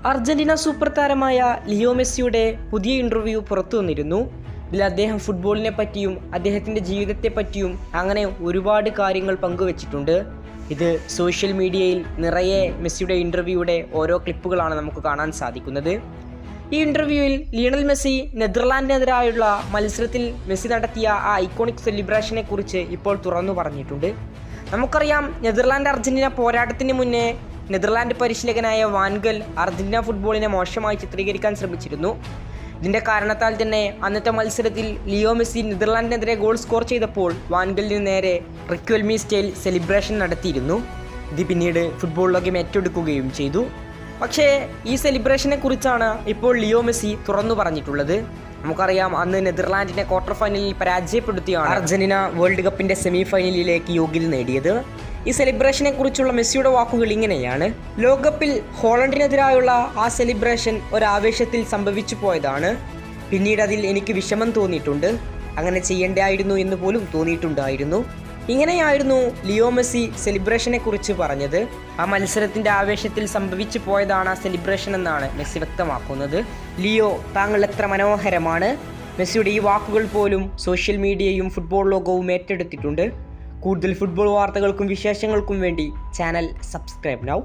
Argentina super താരമായ Leo മെസ്സിയുടെ പുതിയ ഇൻ്റർവ്യൂ പുറത്തു വന്നിരുന്നു. ഇതിൽ അദ്ദേഹം ഫുട്ബോളിനെ പറ്റിയും അദ്ദേഹത്തിൻ്റെ ജീവിതത്തെ പറ്റിയും അങ്ങനെ ഒരുപാട് കാര്യങ്ങൾ പങ്കുവച്ചിട്ടുണ്ട്. ഇത് സോഷ്യൽ മീഡിയയിൽ നിറയെ മെസ്സിയുടെ ഇൻ്റർവ്യൂയുടെ ഓരോ ക്ലിപ്പുകളാണ് നമുക്ക് കാണാൻ സാധിക്കുന്നത്. ഈ ഇൻ്റർവ്യൂവിൽ ലിയണൽ മെസ്സി നെതർലാൻഡിനെതിരായുള്ള മത്സരത്തിൽ മെസ്സി നടത്തിയ ആ ഐക്കോണിക് സെലിബ്രേഷനെ കുറിച്ച് ഇപ്പോൾ തുറന്നു പറഞ്ഞിട്ടുണ്ട്. നമുക്കറിയാം, നെതർലാൻഡ് അർജന്റീന പോരാട്ടത്തിന് മുന്നേ നെതർലാൻഡ് പരിശീലകനായ വാൻഗൽ അർജന്റീന ഫുട്ബോളിനെ മോശമായി ചിത്രീകരിക്കാൻ ശ്രമിച്ചിരുന്നു. ഇതിൻ്റെ കാരണത്താൽ തന്നെ അന്നത്തെ മത്സരത്തിൽ ലിയോ മെസ്സി നെതർലാൻഡിനെതിരെ ഗോൾ സ്കോർ ചെയ്തപ്പോൾ വാൻഗലിന് നേരെ റിക്വൽമി സ്റ്റൈൽ സെലിബ്രേഷൻ നടത്തിയിരുന്നു. ഇത് പിന്നീട് ഫുട്ബോൾ ലോകം ഏറ്റെടുക്കുകയും ചെയ്തു. പക്ഷേ ഈ സെലിബ്രേഷനെ കുറിച്ചാണ് ഇപ്പോൾ ലിയോ മെസ്സി തുറന്നു പറഞ്ഞിട്ടുള്ളത്. നമുക്കറിയാം, അന്ന് നെതർലാൻഡിനെ ക്വാർട്ടർ ഫൈനലിൽ പരാജയപ്പെടുത്തിയാണ് അർജന്റീന വേൾഡ് കപ്പിൻ്റെ സെമി ഫൈനലിലേക്ക് യോഗ്യത നേടിയത്. ഈ സെലിബ്രേഷനെ കുറിച്ചുള്ള മെസ്സിയുടെ വാക്കുകൾ ഇങ്ങനെയാണ്: ലോകകപ്പിൽ ഹോളണ്ടിനെതിരായുള്ള ആ സെലിബ്രേഷൻ ഒരാവേശത്തിൽ സംഭവിച്ചു പോയതാണ്. പിന്നീട് അതിൽ എനിക്ക് വിഷമം തോന്നിയിട്ടുണ്ട്. അങ്ങനെ ചെയ്യേണ്ടായിരുന്നു എന്ന് പോലും തോന്നിയിട്ടുണ്ടായിരുന്നു. ഇങ്ങനെയായിരുന്നു ലിയോ മെസ്സി സെലിബ്രേഷനെ കുറിച്ച് പറഞ്ഞത്. ആ മത്സരത്തിൻ്റെ ആവേശത്തിൽ സംഭവിച്ചു പോയതാണ് ആ സെലിബ്രേഷൻ എന്നാണ് മെസ്സി വ്യക്തമാക്കുന്നത്. ലിയോ, താങ്കൾ എത്ര മനോഹരമാണ്. മെസ്സിയുടെ ഈ വാക്കുകൾ പോലും സോഷ്യൽ മീഡിയയും ഫുട്ബോൾ ലോകവും ഏറ്റെടുത്തിട്ടുണ്ട്. കൂടുതൽ ഫുട്ബോൾ വാർത്തകൾക്കും വിശേഷങ്ങൾക്കും വേണ്ടി ചാനൽ സബ്സ്ക്രൈബ് നൗ.